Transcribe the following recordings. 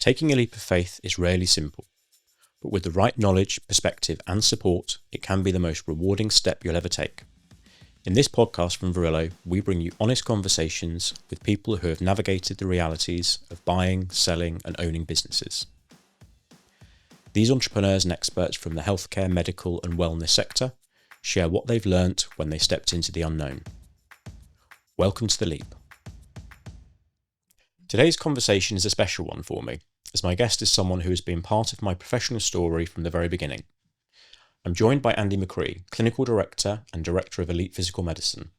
Taking a leap of faith is rarely simple, but with the right knowledge, perspective and support, it can be the most rewarding step you'll ever take. In this podcast from Verilo, we bring you honest conversations with people who have navigated the realities of buying, selling and owning businesses. These entrepreneurs and experts from the healthcare, medical and wellness sector share what they've learnt when they stepped into the unknown. Welcome to The Leap. Today's conversation is a special one for me, as my guest is someone who has been part of my professional story from the very beginning. I'm joined by Andy McCrea, Clinical Director and Director of Elite Physical Medicine.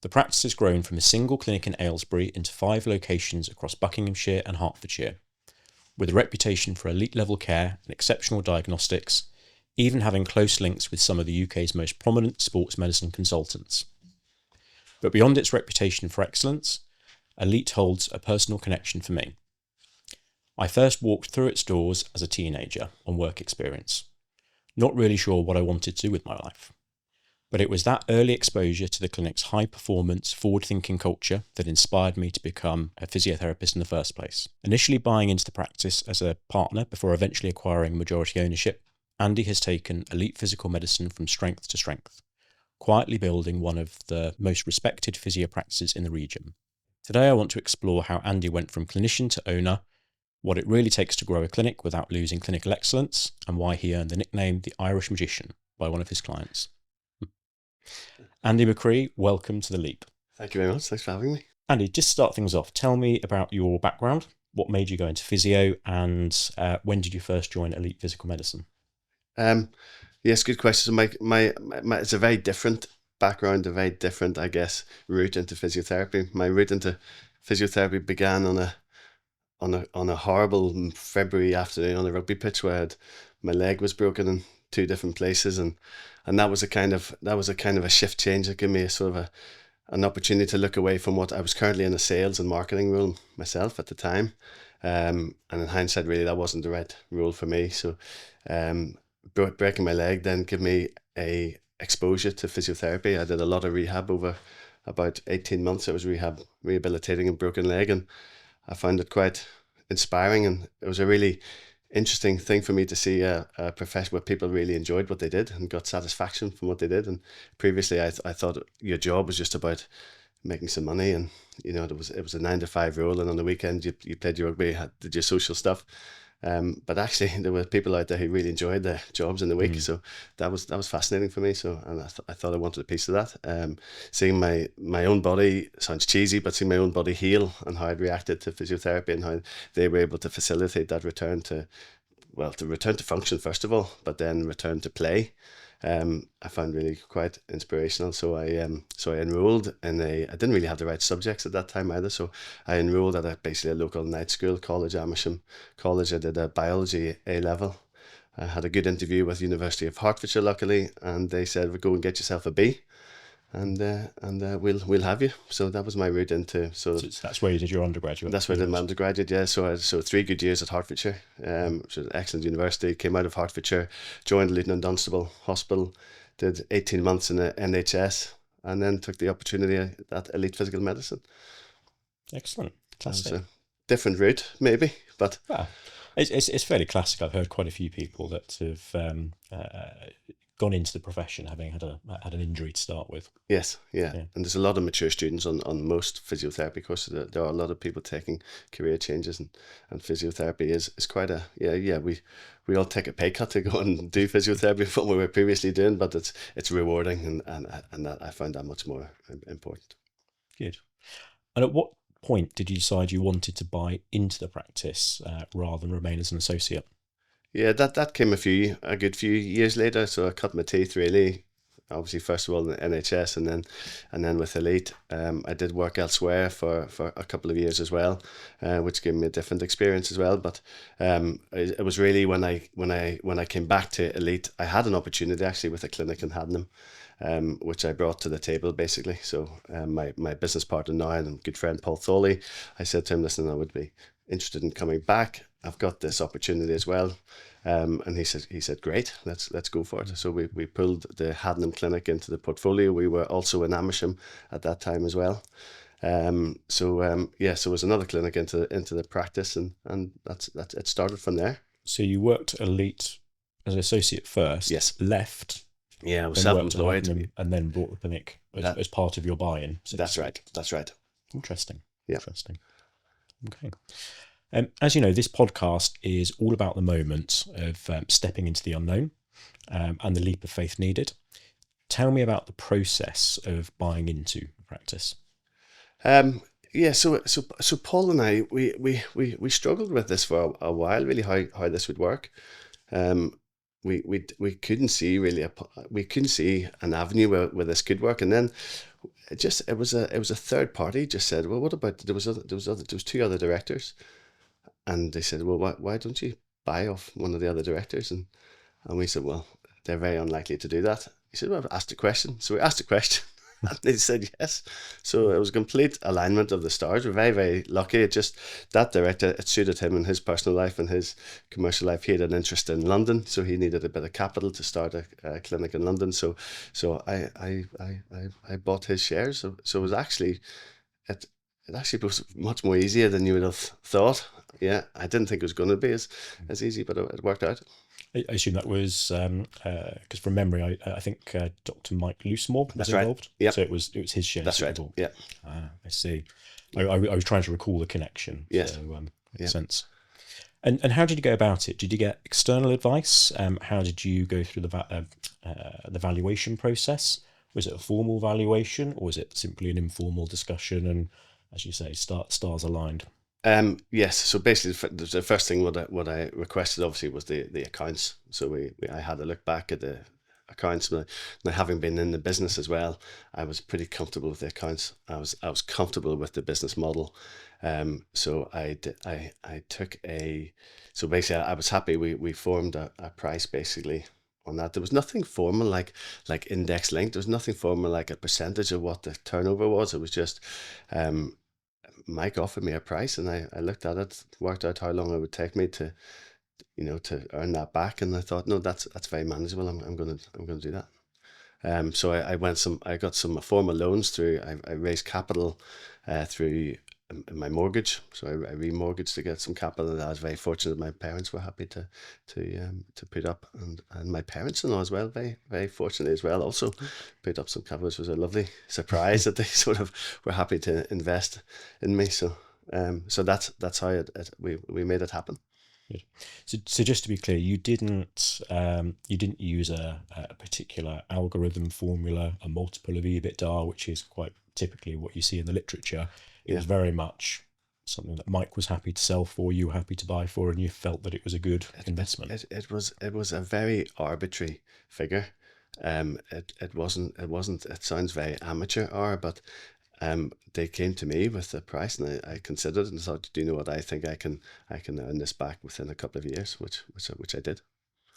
The practice has grown from a single clinic in Aylesbury into 5 locations across Buckinghamshire and Hertfordshire, with a reputation for elite level care and exceptional diagnostics, even having close links with some of the UK's most prominent sports medicine consultants. But beyond its reputation for excellence, Elite holds a personal connection for me. I first walked through its doors as a teenager on work experience, not really sure what I wanted to do with my life. But it was that early exposure to the clinic's high performance, forward-thinking culture that inspired me to become a physiotherapist in the first place. Initially buying into the practice as a partner before eventually acquiring majority ownership, Andy has taken Elite Physical Medicine from strength to strength, quietly building one of the most respected physio practices in the region. Today I want to explore how Andy went from clinician to owner, what it really takes to grow a clinic without losing clinical excellence, and why he earned the nickname the Irish Magician by one of his clients. Andy McCrea, welcome to The Leap. Thank you very much. Thanks for having me. Andy, just to start things off, tell me about your background, what made you go into physio, and when did you first join Elite Physical Medicine? Yes, good question. My it's a very different background, a very different, I guess, route into physiotherapy. My route into physiotherapy began on a horrible February afternoon on a rugby pitch where my leg was broken in 2 different places, and that was a kind of a shift change that gave me a sort of an opportunity to look away from what I was currently in a sales and marketing role myself at the time, and in hindsight, really that wasn't the right role for me. So, breaking my leg then gave me a exposure to physiotherapy. I did a lot of rehab over about 18 months. I was rehabilitating a broken leg, and I found it quite inspiring, and it was a really interesting thing for me to see a profession where people really enjoyed what they did and got satisfaction from what they did. And previously I thought your job was just about making some money, and it was a 9-to-5 role, and on the weekend you played your rugby, did your social stuff. But actually, there were people out there who really enjoyed their jobs in the week, so that was fascinating for me. So, and I thought I wanted a piece of that. Seeing my own body, sounds cheesy, but seeing my own body heal and how it reacted to physiotherapy and how they were able to facilitate that return to function first of all, but then return to play. I found really quite inspirational. So I enrolled in I didn't really have the right subjects at that time either. So I enrolled at basically a local night school college, Amersham College. I did a biology A level. I had a good interview with University of Hertfordshire, luckily, and they said, "Well, go and get yourself a B, and we'll have you." So that was my route into So that's where you did your undergraduate. That's where I did my undergraduate, yeah. So 3 good years at Hertfordshire, which was an excellent university. Came out of Hertfordshire, joined Luton and Dunstable Hospital, did 18 months in the NHS, and then took the opportunity at Elite Physical Medicine. Excellent, classic. It was a different route, maybe, but it's fairly classic. I've heard quite a few people that have gone into the profession having had an injury to start with. Yes, yeah. And there's a lot of mature students on most physiotherapy courses. There are a lot of people taking career changes, and physiotherapy is quite we all take a pay cut to go and do physiotherapy from what we were previously doing, but it's rewarding, and that I found that much more important. Good. And at what point did you decide you wanted to buy into the practice rather than remain as an associate? Yeah, that came a good few years later. So I cut my teeth really. Obviously, first of all in the NHS, and then with Elite. I did work elsewhere for a couple of years as well, which gave me a different experience as well. But it was really when I came back to Elite, I had an opportunity actually with a clinic in Haddenham, which I brought to the table basically. So my business partner now and good friend Paul Thawley, I said to him, "Listen, I would be interested in coming back. I've got this opportunity as well." And he said, "Great, let's go for it." So we pulled the Haddenham clinic into the portfolio. We were also in Amersham at that time as well. So it was another clinic into the practice, and that's it started from there. So you worked at Elite as an associate first. Yes. Left. Yeah, I was then worked at self-employed. Buckingham and then bought the clinic as part of your buy-in. So That's right. That's right. Interesting. Yeah. Interesting. Okay. As you know, this podcast is all about the moment of stepping into the unknown and the leap of faith needed. Tell me about the process of buying into practice. So Paul and I, we struggled with this for a while, really, how this would work. We couldn't see really we couldn't see an avenue where this could work, and then it was a third party just said, well, what about there was two other directors, and they said, well, why don't you buy off one of the other directors, and we said, well, they're very unlikely to do that. He said, well, ask the question. So we asked the question. And they said yes. So it was a complete alignment of the stars. We're very, very lucky. It just, that director, it suited him in his personal life and his commercial life. He had an interest in London, so he needed a bit of capital to start a clinic in London. So I bought his shares. So it was actually, it actually was much more easier than you would have thought. Yeah, I didn't think it was going to be as easy, but it worked out. I assume that was because from memory, I think Dr. Mike Loosemore was involved. Right. Yeah. So it was his shares. That's right. Yeah. I see. I was trying to recall the connection. Yes. So makes sense. And how did you go about it? Did you get external advice? How did you go through the valuation process? Was it a formal valuation, or was it simply an informal discussion? And as you say, stars aligned. Yes. So basically, the first thing what I requested obviously was the accounts. So I had a look back at the accounts. Now, having been in the business as well, I was pretty comfortable with the accounts. I was comfortable with the business model. So I took so basically I was happy. We formed a price basically on that. There was nothing formal like index linked. There was nothing formal like a percentage of what the turnover was. It was just Mike offered me a price, and I looked at it, worked out how long it would take me to earn that back, and I thought, no, that's very manageable. I'm gonna do that. So I got some formal loans through. I raised capital through my mortgage. So I remortgaged to get some capital, and I was very fortunate. My parents were happy to put up, and my parents-in-law as well, very, very fortunately as well, also put up some capital, which was a lovely surprise that they sort of were happy to invest in me. So that's how we made it happen. Good. So just to be clear, you didn't use a particular algorithm formula, a multiple of EBITDA, which is quite typically what you see in the literature. It was very much something that Mike was happy to sell for, you were happy to buy for, and you felt that it was a good investment. It was a very arbitrary figure. It wasn't. It sounds very amateur hour, but they came to me with the price, and I considered it and thought, do you know what, I think I can earn this back within a couple of years, which I did.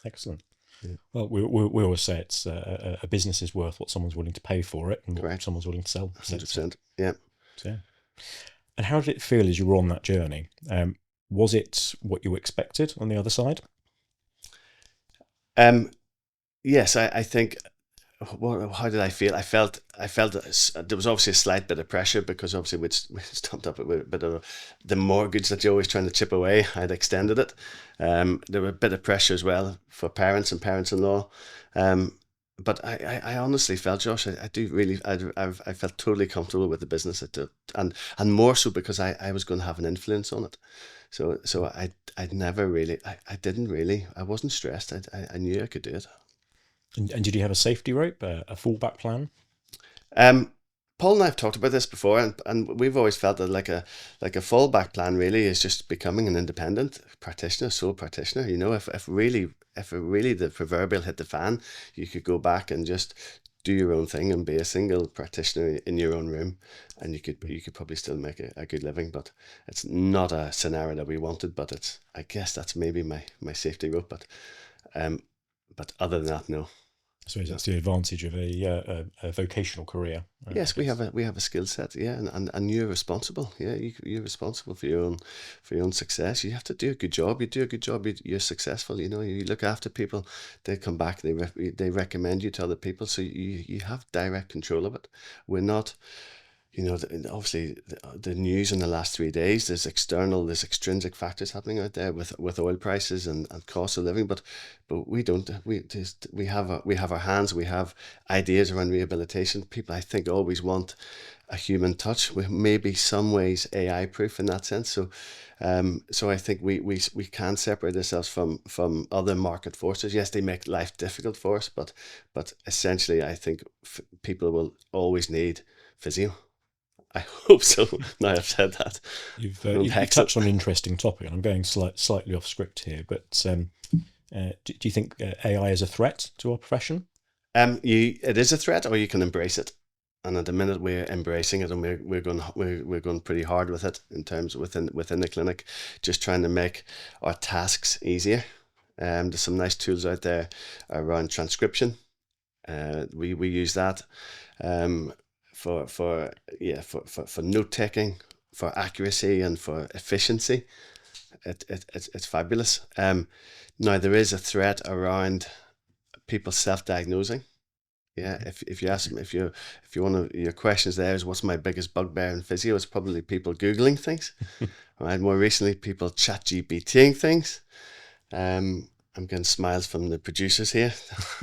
Excellent. Yeah. Well, we always say it's a business is worth what someone's willing to pay for it, and what someone's willing to sell. 100%. Yeah. So, and how did it feel as you were on that journey? Was it what you expected on the other side? Yes, I think. How did I feel? I felt there was obviously a slight bit of pressure, because obviously we stumped up a bit of the mortgage that you're always trying to chip away. I'd extended it. There were a bit of pressure as well for parents and parents-in-law. But I honestly felt, Josh, I do really, I felt totally comfortable with the business. And more so because I was going to have an influence on it. So I'd never really, I wasn't stressed. I knew I could do it. And did you have a safety rope, a fallback plan? Paul and I have talked about this before, and we've always felt that like a fallback plan really is just becoming an independent practitioner, sole practitioner. You know, if really the proverbial hit the fan, you could go back and just do your own thing and be a single practitioner in your own room, and you could probably still make a good living. But it's not a scenario that we wanted. But I guess that's maybe my safety rope. But other than that, no. I suppose that's the advantage of a vocational career. Yes, we have a skill set, yeah, and you're responsible. Yeah, you're responsible for your own success. You have to do a good job. You do a good job, you're successful. You know, you look after people. They come back. They recommend you to other people. So you have direct control of it. We're not. obviously the news in the last 3 days, there's extrinsic factors happening out there with oil prices and cost of living, but we don't. We have our hands. We have ideas around rehabilitation. People, I think, always want a human touch. We may be some ways AI proof in that sense. So I think we can separate ourselves from other market forces. Yes, they make life difficult for us, but essentially, I think people will always need physio. I hope so. Now I've said that. You've touched on an interesting topic, and I'm going slightly off script here, but do you think AI is a threat to our profession? It is a threat, or you can embrace it. And at the minute we're embracing it, and we're going pretty hard with it in terms within the clinic, just trying to make our tasks easier. There's some nice tools out there around transcription. We use that. For note taking, for accuracy, and for efficiency. It's fabulous. Now there is a threat around people self-diagnosing. Yeah, if you ask them, if you want to, your questions there is, what's my biggest bugbear in physio? It's probably people Googling things. Right, more recently people chat GPTing things. I'm getting smiles from the producers here.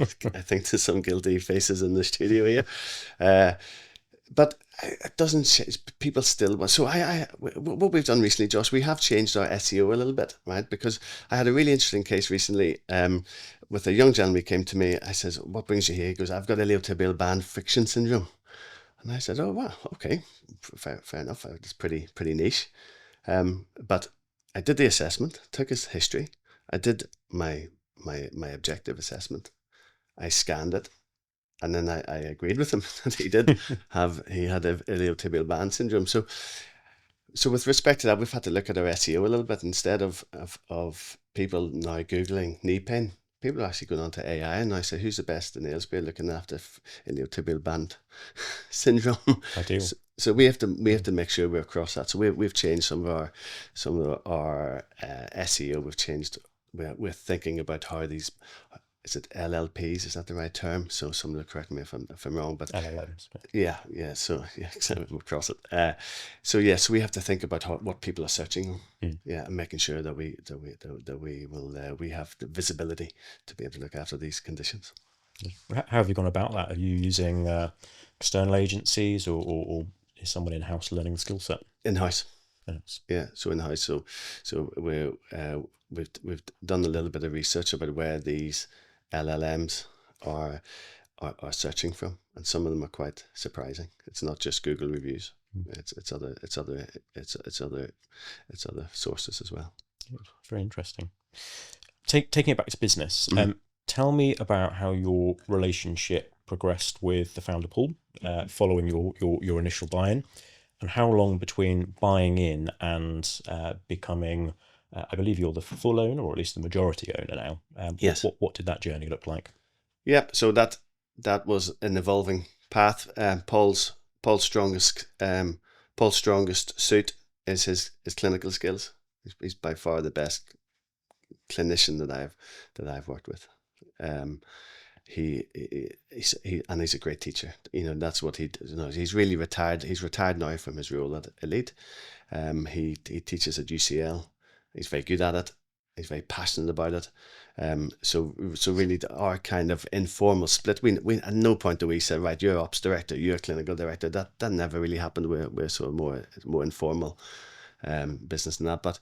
I think there's some guilty faces in the studio here. But it doesn't change. People still want. So what we've done recently, Josh, we have changed our SEO a little bit, right? Because I had a really interesting case recently with a young gentleman who came to me. I says, "What brings you here?" He goes, "I've got iliotibial band friction syndrome." And I said, "Oh, wow, okay, fair enough. It's pretty niche." But I did the assessment, took his history. I did my objective assessment. I scanned it. And then I agreed with him that he had a iliotibial band syndrome. So with respect to that, we've had to look at our SEO a little bit. Instead of people now Googling knee pain, people are actually going on to AI and now say, who's the best in Aylesbury looking after iliotibial band syndrome? Ideal. So we have to make sure we're across that. So we've changed some of our SEO. We've changed. We're thinking about how these. Is it LLPs? Is that the right term? So someone will correct me if I'm wrong. But LLMs. Yeah. So we'll cross it. So we have to think about what people are searching on. Yeah, and making sure that we have the visibility to be able to look after these conditions. How have you gone about that? Are you using external agencies, or is someone in house learning the skill set? In house. Yes. Yeah, so in house. So we've done a little bit of research about where these LLMs are searching from, and some of them are quite surprising. It's not just Google reviews; it's other sources as well. Very interesting. Taking it back to business, tell me about how your relationship progressed with the founder Paul following your initial buy-in, and how long between buying in and becoming. I believe you're the full owner, or at least the majority owner now. Yes. What did that journey look like? Yeah, so that was an evolving path. Paul's strongest suit is his clinical skills. He's by far the best clinician that I've worked with. He's a great teacher. That's what he does. He's really retired. He's retired now from his role at Elite. He teaches at UCL. He's very good at it. He's very passionate about it. So really our kind of informal split, we at no point do we say, right, you're ops director, you're clinical director. That never really happened. We're sort of more informal business than that. But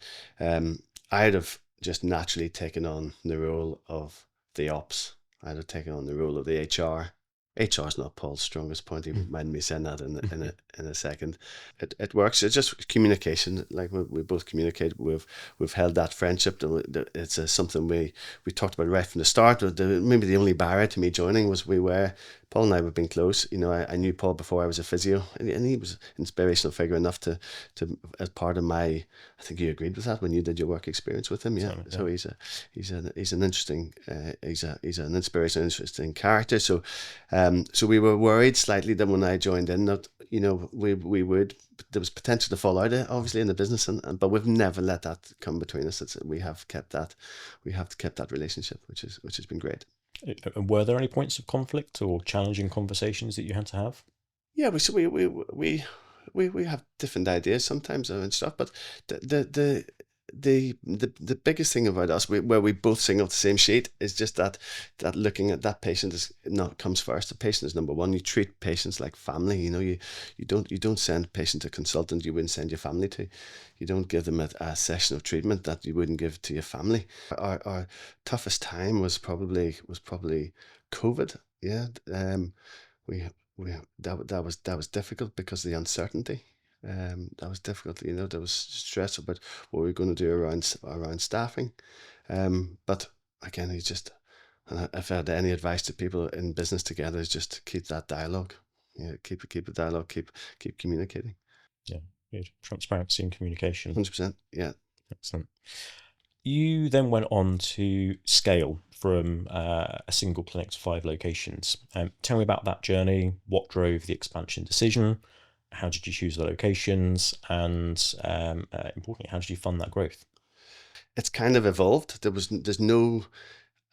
I'd have just naturally taken on the role of the ops. I'd have taken on the role of the HR. HR is not Paul's strongest point. He reminded me saying that in a second. It works. It's just communication. Like we both communicate. We've held that friendship. It's something we talked about right from the start. Maybe the only barrier to me joining was Paul and I have been close. I knew Paul before I was a physio, and he was an inspirational figure enough to as part of my. I think you agreed with that when you did your work experience with him. Yeah. So he's an interesting. He's an inspirational, interesting character. So we were worried slightly that when I joined in that there was potential to fall out obviously in the business, but we've never let that come between us. We have kept that relationship, which has been great. Were there any points of conflict or challenging conversations that you had to have? Yeah, we we have different ideas sometimes and stuff, but the the biggest thing about us, where we both sing off the same sheet, is just that looking at that patient is not comes first. The patient is number one. You treat patients like family. You don't send patient to consultant you wouldn't send your family to. You don't give them a session of treatment that you wouldn't give to your family. Our toughest time was probably COVID. Yeah, we that was difficult because of the uncertainty. That was difficult. There was stress about what we were going to do around staffing. But again, if I had any advice to people in business together, is just keep that dialogue. Yeah, keep the dialogue. Keep communicating. Yeah, good. Transparency and communication. 100%. Yeah. Excellent. You then went on to scale from a single clinic to 5 locations. Tell me about that journey. What drove the expansion decision? How did you choose the locations? And importantly, how did you fund that growth? It's kind of evolved. There's no,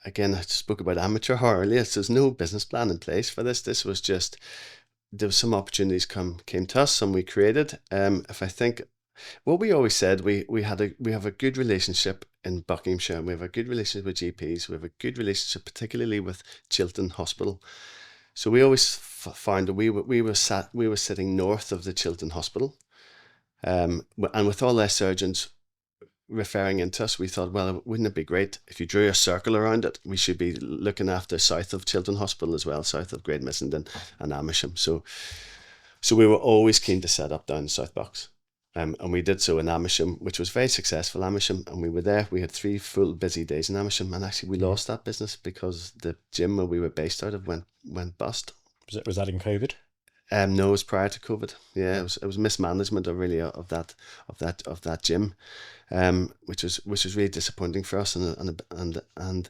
again, I spoke about amateur hour earlier. So there's no business plan in place for this. This was just, there was some opportunities came to us, and we created. If I think, what we always said, we have a good relationship in Buckinghamshire. We have a good relationship with GPs. We have a good relationship, particularly with Chiltern Hospital. So we always found that we were sitting north of the Chiltern Hospital, and with all their surgeons referring into us, we thought, well, wouldn't it be great if you drew a circle around it? We should be looking after south of Chiltern Hospital as well, south of Great Missenden and Amersham. So we were always keen to set up down the South Box. And we did so in Amersham, which was very successful, Amersham, and we were there. We had 3 full busy days in Amersham, and actually we lost that business because the gym where we were based out of went bust. Was that in COVID? No, it was prior to COVID. Yeah, it was mismanagement of that gym, which was really disappointing for us, and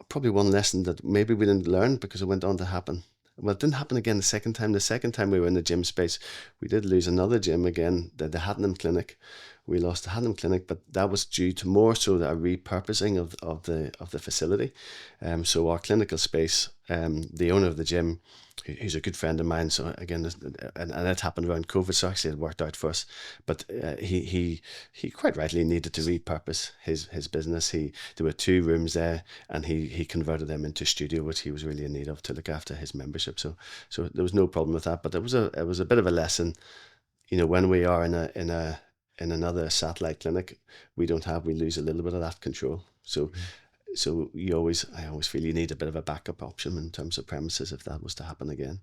probably one lesson that maybe we didn't learn, because it went on to happen. Well, it didn't happen again the second time. The second time we were in the gym space, we did lose another gym again, the Haddenham Clinic. We lost the Haddenham Clinic, but that was due to more so a repurposing of the facility. So our clinical space, the owner of the gym, who's a good friend of mine. So again, and it happened around COVID, so actually it worked out for us. But he quite rightly needed to repurpose his business. There were 2 rooms there, and he converted them into studio, which he was really in need of to look after his membership. So there was no problem with that. But it was a bit of a lesson, when we are in another satellite clinic, we lose a little bit of that control. So I always feel you need a bit of a backup option in terms of premises if that was to happen again.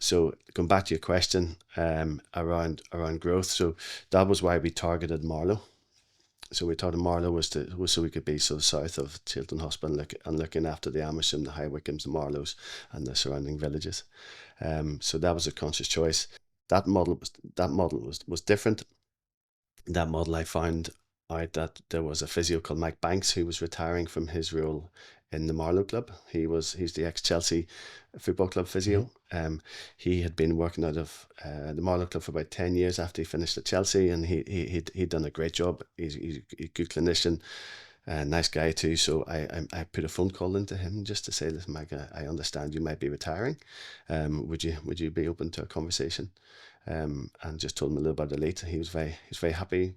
So going back to your question, around growth. So that was why we targeted Marlow. So we thought Marlow was so we could be so south of Chiltern Hospital and looking after the Amersham, the High Wycombes, the Marlows, and the surrounding villages. So that was a conscious choice. That model was different. That model, I found out that there was a physio called Mike Banks who was retiring from his role in the Marlow club. He's the ex-Chelsea football club physio. He had been working out of the Marlow club for about 10 years after he finished at Chelsea, and he'd done a great job. He's a good clinician, nice guy too. So I put a phone call into him just to say, listen, Mike, I understand you might be retiring. Would you be open to a conversation? And just told him a little about the Elite. He was very happy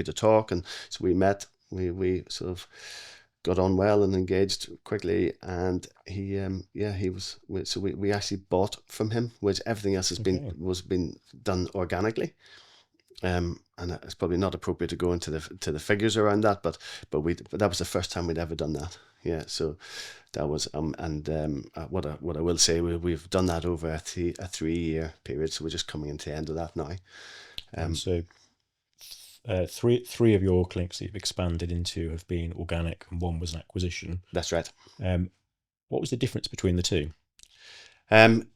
to talk, and so we met. We sort of got on well and engaged quickly, and he was. So we actually bought from him, which everything else was been done organically. And it's probably not appropriate to go into the figures around that, but that was the first time we'd ever done that. Yeah, so that was what I will say, we've done that over a 3-year period, so we're just coming into the end of that now. So three of your clinics that you've expanded into have been organic, and 1 was an acquisition. That's right. What was the difference between the 2?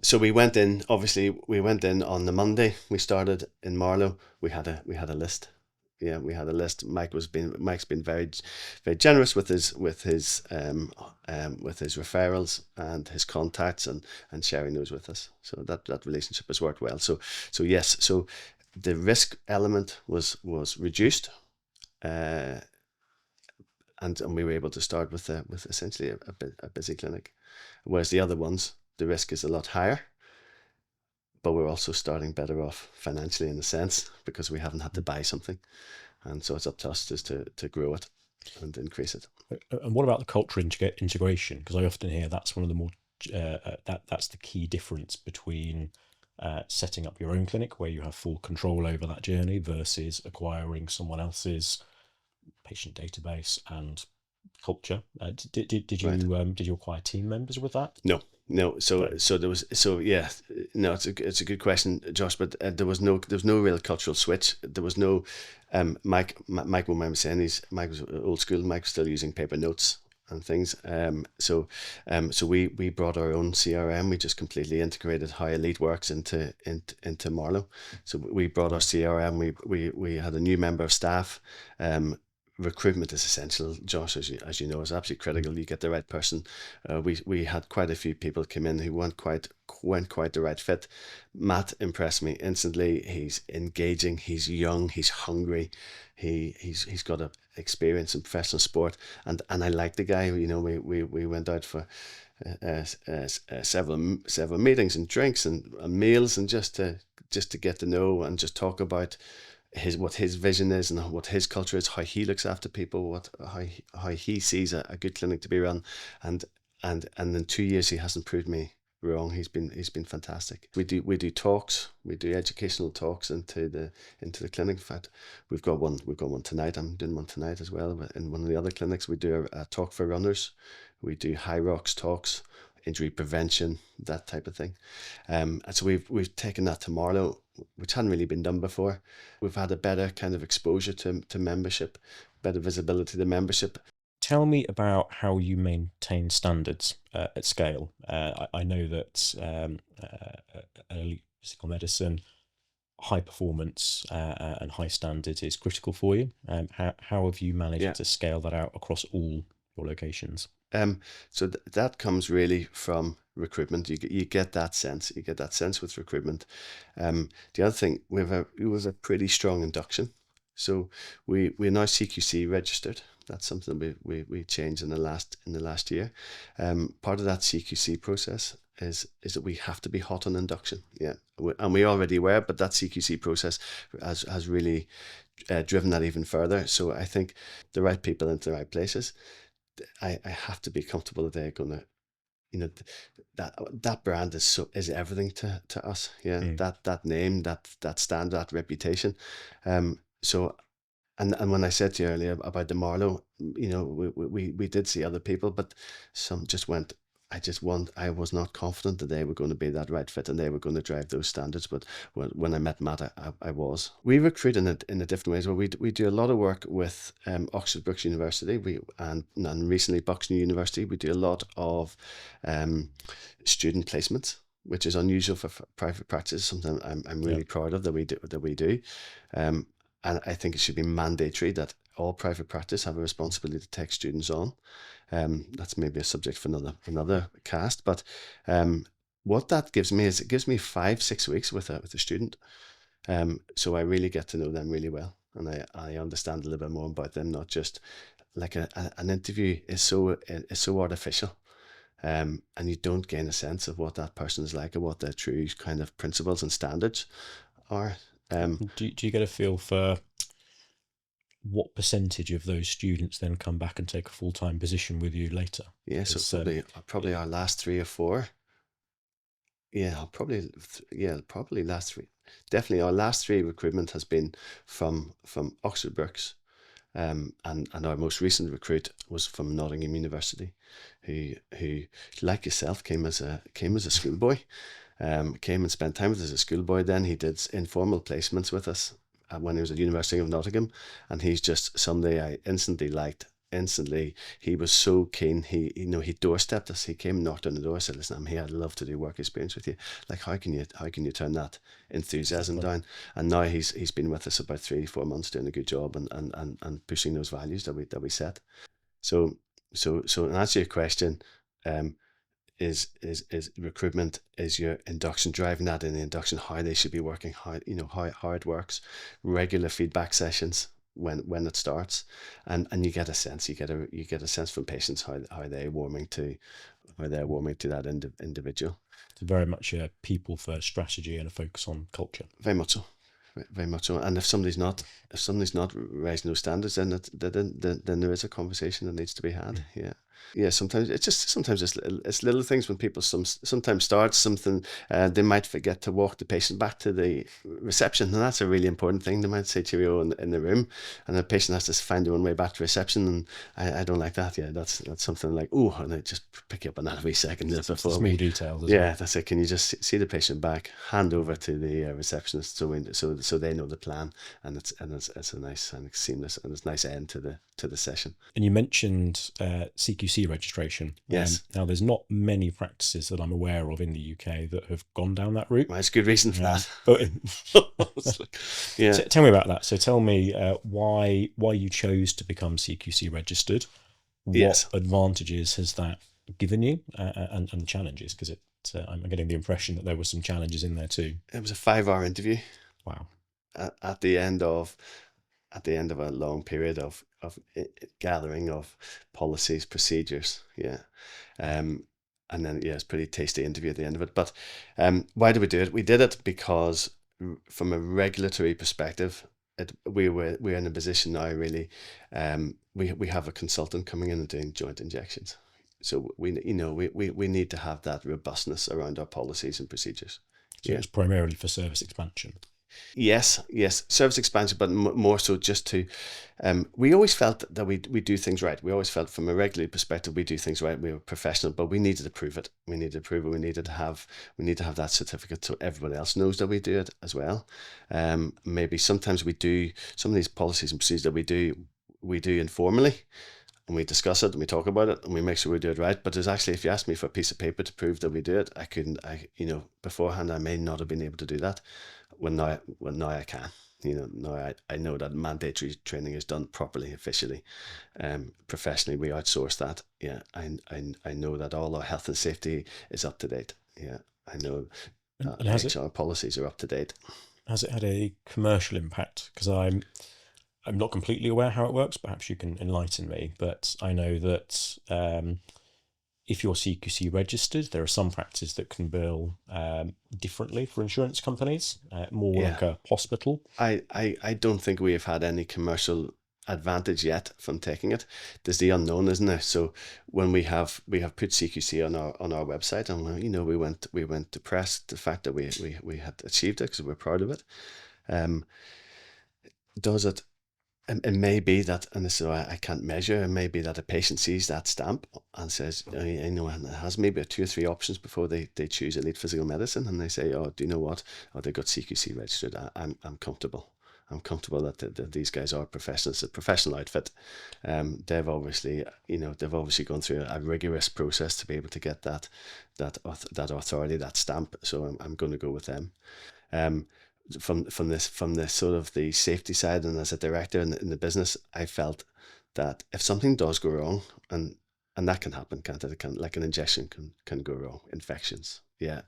So we went in on the Monday. We started in Marlow. We had a list. Yeah, we had a list. Mike's been very, very generous with his referrals and his contacts and sharing those with us. So that relationship has worked well. So yes. So the risk element was reduced, and we were able to start with essentially a busy clinic, whereas the other ones, the risk is a lot higher. but we're also starting better off financially in a sense because we haven't had to buy something, and so it's up to us just to grow it and increase it. And what about the cultural integration? Because I often hear that's one of the more that's the key difference between setting up your own clinic where you have full control over that journey versus acquiring someone else's patient database and culture. Did Right. you acquire team members with that? No. So there was. So yeah. No, it's a good question, Josh. But there was no real cultural switch. There was no. Mike when I was saying Mike was old school. Mike was still using paper notes and things. So we brought our own CRM. We just completely integrated how Elite works into Marlow. So we brought our CRM. We had a new member of staff. Recruitment is essential, Josh, as you know, is absolutely critical. You get the right person. We had quite a few people come in who weren't quite the right fit. Matt impressed me instantly. He's engaging. He's young. He's hungry. He's got a experience in professional sport, and I like the guy. You know, we went out for several meetings and drinks and meals, and just to get to know and just talk about what his vision is and what his culture is, how he looks after people, how he sees a good clinic to be run, and in 2 years he hasn't proved me wrong. He's been fantastic. We do talks, we do educational talks into the clinic. In fact, we've got one tonight. I'm doing one tonight as well. But in one of the other clinics, we do a talk for runners. We do high rocks talks, injury prevention, that type of thing. And so we've taken that to Marlow, which hadn't really been done before. We've had a better kind of exposure to membership, better visibility to the membership. Tell me about how you maintain standards at scale. I know that elite physical medicine, high performance and high standards is critical for you. How have you managed to scale that out across all your locations? So that comes really from recruitment. You get that sense. You get that sense with recruitment. The other thing, we have a pretty strong induction. So we're now CQC registered. That's something we changed in the last year. Part of that CQC process is that we have to be hot on induction. Yeah, and we already were, but that CQC process has really driven that even further. So I think the right people into the right places. I have to be comfortable that they're gonna, you know, that brand is everything to us. Yeah, that name, that stand, that reputation. So, and when I said to you earlier about the Marlow, you know, we did see other people, but some just went. I was not confident that they were going to be that right fit and they were going to drive those standards. But when I met Matt, I was. We recruit in a different ways. Well, we do a lot of work with Oxford Brookes University. And recently Bucks University. We do a lot of student placements, which is unusual for private practice. Something I'm really proud of that we do. And I think it should be mandatory that all private practice have a responsibility to take students on. That's maybe a subject for another cast, but what that gives me is it gives me 5-6 weeks with a student. So I really get to know them really well, and I understand a little bit more about them, not just like an interview is so artificial. And you don't gain a sense of what that person is like or what their true kind of principles and standards are. Do you get a feel for what percentage of those students then come back and take a full-time position with you later? Yeah, so probably our last 3 or 4. Yeah, probably last 3. Definitely, our last 3 recruitment has been from Oxford Brookes, and our most recent recruit was from Nottingham University, who like yourself came as a schoolboy, came and spent time with us as a schoolboy. Then he did informal placements with us when he was at University of Nottingham, and he's just somebody I instantly liked. Instantly, he was so keen. He doorstepped us. He came and knocked on the door, said, "Listen, I'm here. I'd love to do work experience with you. Like, how can you turn that enthusiasm down?" And now he's been with us about 3-4 months, doing a good job and pushing those values that we set. So in answer to your question, is recruitment, is your induction, driving that in the induction, how they should be working, how it works, regular feedback sessions when it starts, and you get a sense from patients how they're warming to that individual. So very much a people first strategy and a focus on culture. Very much so. Very much so. And if somebody's not raising those standards, then there is a conversation that needs to be had. Yeah. Yeah, sometimes it's little things when people sometimes start something, they might forget to walk the patient back to the reception, and that's a really important thing. They might say cheerio in the room, and the patient has to find their own way back to reception, and I don't like that. Yeah, that's something like, oh, and I just pick you up on that every second before small details. Yeah, that's it. Can you just see the patient back, hand over to the receptionist, so they know the plan, and it's a nice and seamless and it's a nice end to the session. And you mentioned CQC registration. Yes. Now, there's not many practices that I'm aware of in the UK that have gone down that route. Well, there's good reason for that. But yeah. Tell me about that. So tell me why you chose to become CQC registered. What advantages has that given you, and challenges? Because I'm getting the impression that there were some challenges in there too. It was a 5-hour interview. Wow. At the end of a long period of gathering of policies, procedures, and then it's a pretty tasty interview at the end of it. But why did we do it? We did it because from a regulatory perspective, we're in a position now really. We have a consultant coming in and doing joint injections, so we need to have that robustness around our policies and procedures. So it's primarily for service expansion. Yes, service expansion, but more so just to, we always felt that we do things right. We always felt from a regulatory perspective, we do things right. We were professional, but we needed to prove it. We need to have that certificate so everybody else knows that we do it as well. Maybe sometimes we do some of these policies and procedures that we do informally, and we discuss it and we talk about it and we make sure we do it right. But there's actually, if you ask me for a piece of paper to prove that we do it, beforehand I may not have been able to do that. Well, now I can. Now I know that mandatory training is done properly, officially, professionally. We outsource that. Yeah, I know that all our health and safety is up to date. Yeah, I know that HR policies are up to date. Has it had a commercial impact? Because I'm not completely aware how it works. Perhaps you can enlighten me. But I know that if you're CQC registered, there are some practices that can bill differently for insurance companies, more like a hospital. I don't think we have had any commercial advantage yet from taking it. There's the unknown, isn't there? So when we have put CQC on our website, and we went to press the fact that we had achieved it because we're proud of it. Does it? It may be that, and this is why I can't measure, it may be that a patient sees that stamp and says, and it has maybe 2 or 3 options before they choose elite physical medicine, and they say, oh, do you know what? Oh, they got CQC registered. I'm comfortable. I'm comfortable that these guys are professionals. It's a professional outfit. They've obviously gone through a rigorous process to be able to get that authority, that stamp. So I'm going to go with them. From the sort of the safety side, and as a director in the business, I felt that if something does go wrong, and that can happen, can't it? It can, like an injection can go wrong, infections, et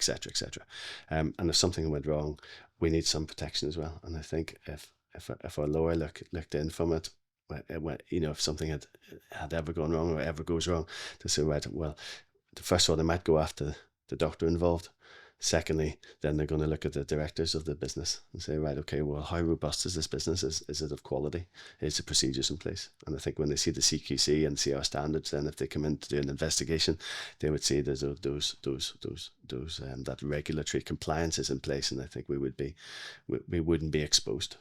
cetera, et cetera. And if something went wrong, we need some protection as well. And I think if our lawyer looked in from it, if something had ever gone wrong or ever goes wrong, to say, right, well, first of all, they might go after the doctor involved. Secondly, then they're going to look at the directors of the business and say, right, okay, well, how robust is this business? Is it of quality? Is the procedures in place? And I think when they see the CQC and see our standards, then if they come in to do an investigation, they would see there's that regulatory compliance is in place, and I think we wouldn't be exposed.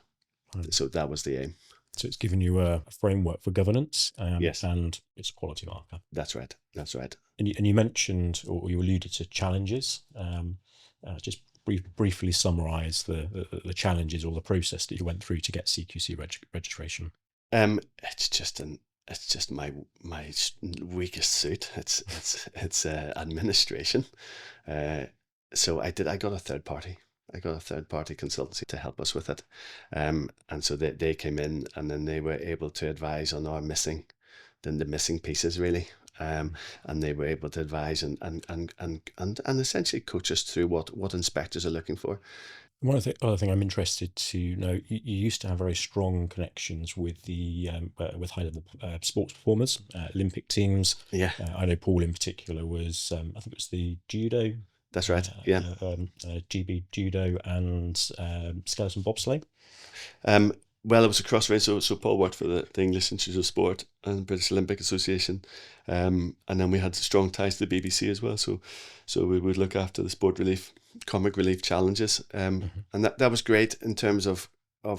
Right. So that was the aim. So it's given you a framework for governance, yes, and it's a quality marker. That's right. And you mentioned, or you alluded to challenges. Just briefly summarise the challenges or the process that you went through to get CQC registration. It's just my weakest suit. It's administration. So I got a third party. I got a third-party consultancy to help us with it, and so they came in, and then they were able to advise on our missing pieces really, and they were able to advise and essentially coach us through what inspectors are looking for. One other thing I'm interested to know, you used to have very strong connections with the with high-level sports performers, Olympic teams. Yeah, I know Paul in particular was, I think it was the judo That's right. Yeah. GB judo and skeleton bobsleigh. Well, it was a cross range, so Paul worked for the English Institute of Sport and British Olympic Association, and then we had strong ties to the BBC as well. So we would look after the sport relief, comic relief challenges, and that was great in terms of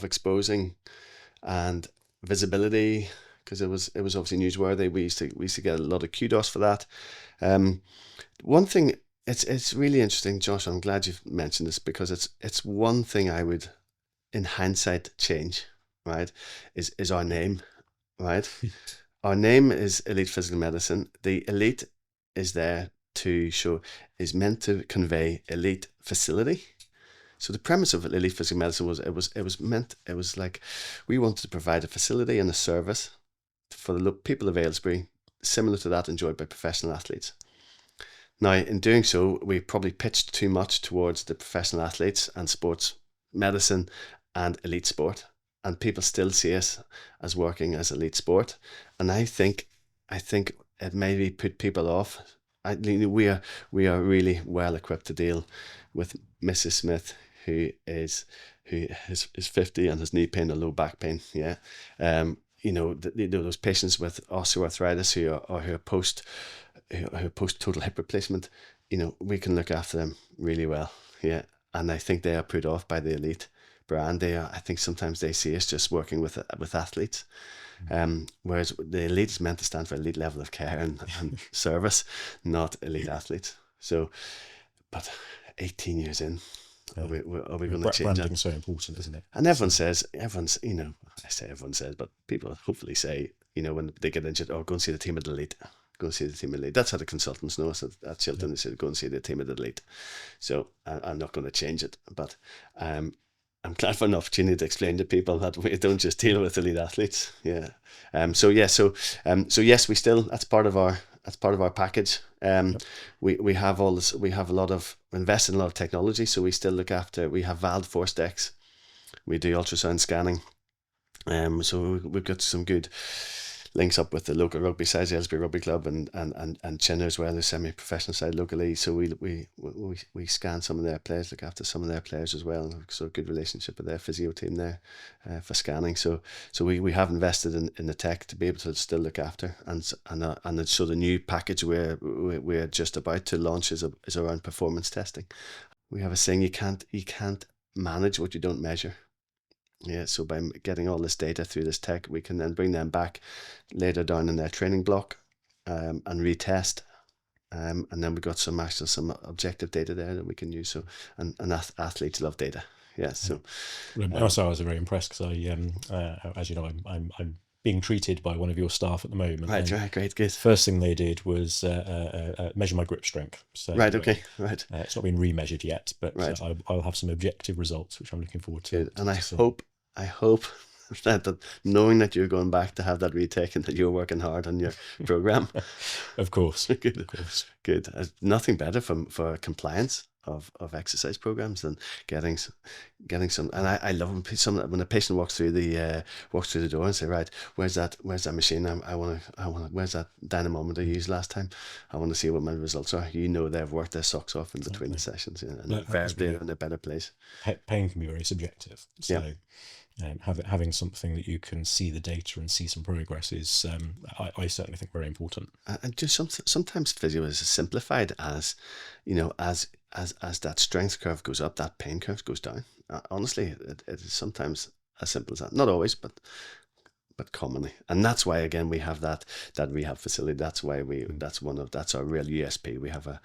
exposing and visibility, because it was obviously newsworthy. We used to get a lot of kudos for that. One thing, it's really interesting, Josh. I'm glad you've mentioned this, because it's one thing I would, in hindsight, change, right, is our name, right? Our name is Elite Physical Medicine. The elite is there to show, is meant to convey elite facility. So the premise of Elite Physical Medicine was, it was like, we wanted to provide a facility and a service for the people of Aylesbury, similar to that enjoyed by professional athletes. Now, in doing so, we probably pitched too much towards the professional athletes and sports medicine and elite sport, and people still see us as working as elite sport, and I think it maybe put people off. We are really well equipped to deal with Mrs. Smith, who is 50 and has knee pain and low back pain. Yeah, those patients with osteoarthritis who are post total hip replacement. We can look after them really well. Yeah, and I think they are put off by the elite brand. I think sometimes they see us just working with athletes, whereas the elite is meant to stand for elite level of care and service, not elite athletes. So, but 18 years in, are we going to change branding is so important, isn't it? And everyone says, I say everyone says, but people hopefully say, when they get injured, go and see the team at the elite. Go and see the team at the elite. That's how the consultants know us at Chiltern. They said, go and see the team at the elite. So I'm not going to change it, but I'm glad for an opportunity to explain to people that we don't just deal with elite athletes. Yeah. So yes, we still, that's part of our package. We have all this. We have invested in a lot of technology. So we still look after. We have valved force decks. We do ultrasound scanning. So we've got some good links up with the local rugby side, Aylesbury Rugby Club, and Chinner as well, the semi-professional side locally. So we scan some of their players, look after some of their players as well. So a good relationship with their physio team there for scanning. So we have invested in the tech to be able to still look after, and so the new package we're just about to launch is around performance testing. We have a saying: you can't manage what you don't measure. Yeah, so by getting all this data through this tech, we can then bring them back later down in their training block and retest. And then we got some objective data there that we can use. So and athletes love data. Yeah. So also I was very impressed because as you know, I'm being treated by one of your staff at the moment. Right, great, good. First thing they did was measure my grip strength. So right, okay, right. It's not been remeasured yet, but right. I'll have some objective results, which I'm looking forward to. Good. And I hope that knowing that you're going back to have that retaken, that you're working hard on your program. Of course. Good. Of course. Good. Nothing better for compliance of exercise programs than getting some. And I love when a patient walks through the door and say, right, where's that machine? I want to. Where's that dynamometer you used last time? I want to see what my results are. They've worked their socks off in between the sessions, and they're in a better place. Pain can be very subjective. So. Yeah. Having something that you can see the data and see some progress is, I certainly think, very important. And just sometimes physio is simplified as, as that strength curve goes up, that pain curve goes down. Honestly, it is sometimes as simple as that. Not always, but commonly. And that's why, again, we have that rehab facility. That's why that's our real USP. We have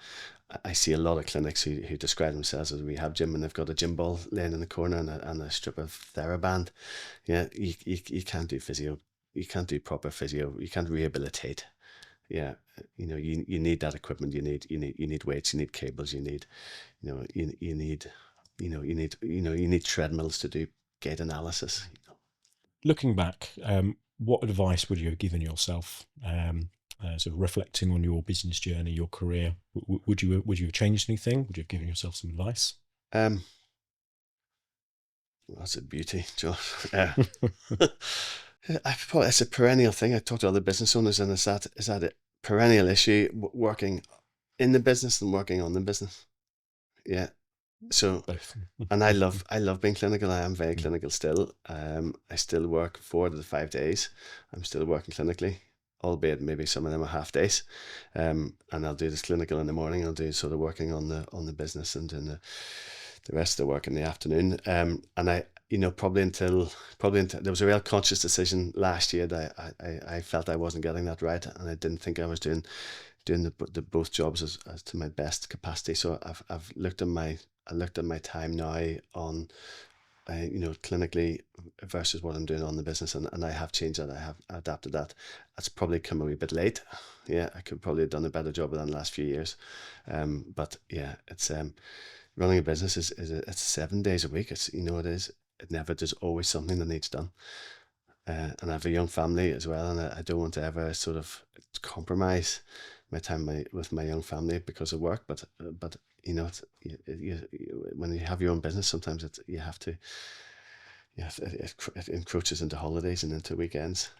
I see a lot of clinics who describe themselves as a rehab gym, and they've got a gym ball laying in the corner and a strip of TheraBand. Yeah, you can't do physio. You can't do proper physio. You can't rehabilitate. Yeah, you need that equipment. You need weights. You need cables. You need treadmills to do gait analysis. Looking back, what advice would you have given yourself? Sort of reflecting on your business journey, your career, would you have changed anything? Would you have given yourself some advice? That's a beauty, Josh. It's a perennial thing. I talk to other business owners, and is that a perennial issue, working in the business and working on the business. Yeah. So, Both. and I love being clinical. I am very clinical still. I still work 4 to 5 days. I'm still working clinically, albeit maybe some of them are half days. And I'll do this clinical in the morning. I'll do sort of working on the business and doing the rest of the work in the afternoon. And I, probably until there was a real conscious decision last year that I felt I wasn't getting that right, and I didn't think I was doing the both jobs as to my best capacity. So I've looked at my time now on clinically versus what I'm doing on the business, and I have changed that. I have adapted that. That's probably come a wee bit late. Yeah, I could probably have done a better job of that in the last few years. But yeah, it's running a business it's 7 days a week. It is. There's always something that needs done. And I have a young family as well, and I don't want to ever sort of compromise my time with my young family because of work. But when you have your own business, sometimes it encroaches into holidays and into weekends.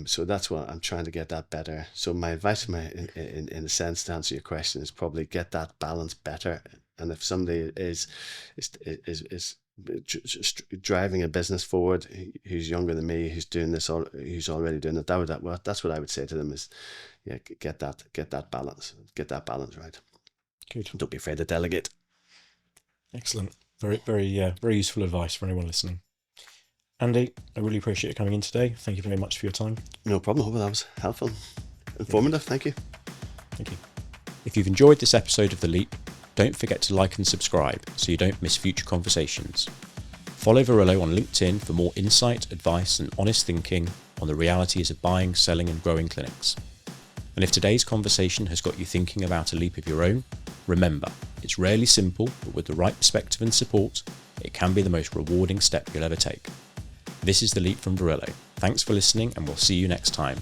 So that's what I'm trying to get that better. So my advice, in a sense, to answer your question, is probably get that balance better. And if somebody is driving a business forward, who's younger than me, who's doing this, or who's already doing it, that's what I would say to them is, get that balance right. Good. Don't be afraid to delegate. Excellent. Very, very, very useful advice for anyone listening. Andy, I really appreciate you coming in today. Thank you very much for your time. No problem. Hope that was helpful, informative. Thank you. Thank you. If you've enjoyed this episode of The Leap, don't forget to like and subscribe so you don't miss future conversations. Follow Verilo on LinkedIn for more insight, advice, and honest thinking on the realities of buying, selling, and growing clinics. And if today's conversation has got you thinking about a leap of your own, remember, it's rarely simple, but with the right perspective and support, it can be the most rewarding step you'll ever take. This is The Leap from Verilo. Thanks for listening, and we'll see you next time.